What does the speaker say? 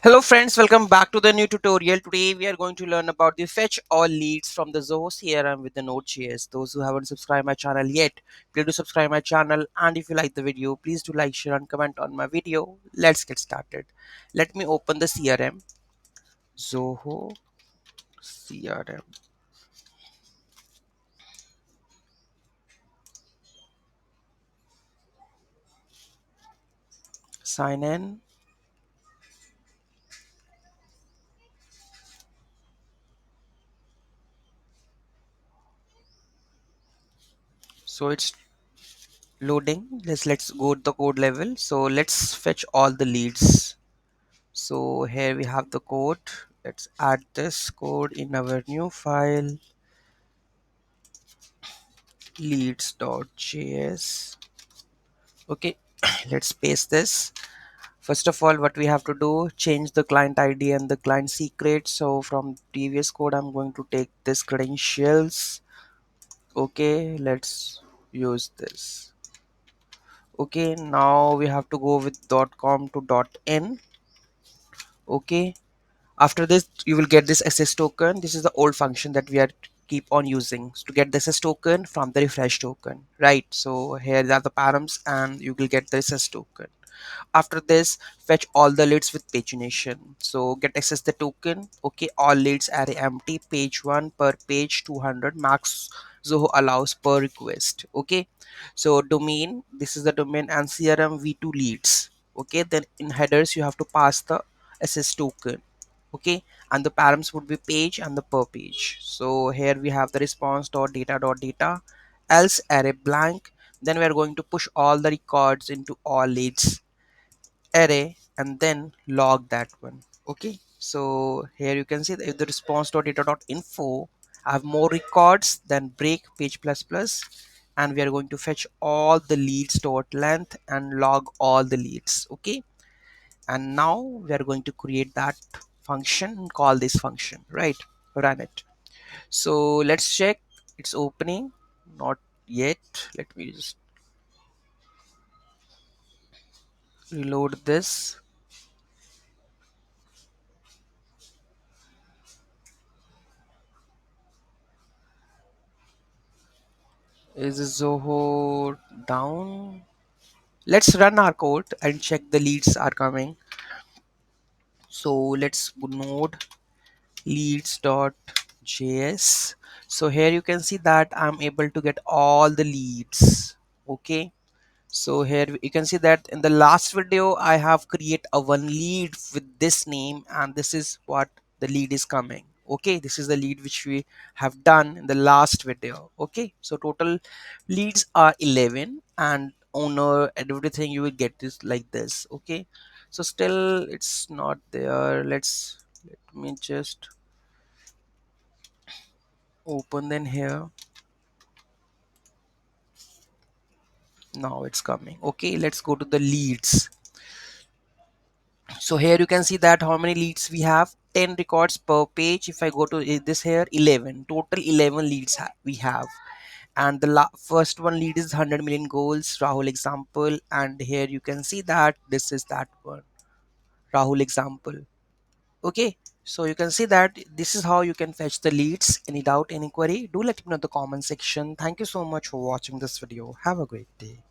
Hello friends, welcome back to the new tutorial. Today we are going to learn about the fetch all leads from the Zoho CRM with the Node.js. Those who haven't subscribed my channel yet, please do subscribe my channel, and if you like the video, please do like, share and comment on my video. Let's get started. Let me open the CRM. Zoho CRM. Sign in. So it's loading. Let's go to the code level. So let's fetch all the leads. So here we have the code. Let's add this code in our new file leads.js. Okay, let's paste this. First of all, what we have to do, change the client ID and the client secret. So from previous code, I'm going to take this credentials. Okay, let's use this. Okay, now we have to go with .com to .in. Okay, after this you will get this SS token. This is the old function that we are keep on using to get the SS token from the refresh token, right? So here are the params and you will get the SS token. After this, fetch all the leads with pagination. So get access the token. Okay, all leads array empty, page 1 per page 200 max Zoho allows per request. Okay, so domain, this is the domain, and CRM v2 leads. Okay, then in headers you have to pass the SS token. Okay, and the params would be page and the per page. So here we have the response dot data dot data else array blank. Then we are going to push all the records into all leads array and then log that one. Okay, so here you can see that if the response dot data dot info have more records than break page plus plus, and we are going to fetch all the leads dot length and log all the leads. Okay, and now we are going to create that function and call this function, right? Run it. So let's check. It's opening. Not yet. Let me just reload this. Is Zoho down? Let's run our code and check the leads are coming. So let's go node leads.js. So here you can see that I'm able to get all the leads. Okay, so here you can see that in the last video I have create a one lead with this name, and this is what the lead is coming. Okay, this is the lead which we have done in the last video. Okay, so total leads are 11 and owner and everything you will get this like this. Okay, so still it's not there. Let me just open then here. Now it's coming. Okay, let's go to the leads. So here you can see that how many leads we have, 10 records per page. If I go to this here, 11 total, 11 leads we have. And the first one lead is 100 million goals Rahul example, and here you can see that this is that one, Rahul example. Okay, so you can see that this is how you can fetch the leads. Any doubt, any query, do let me know in the comment section. Thank you so much for watching this video. Have a great day.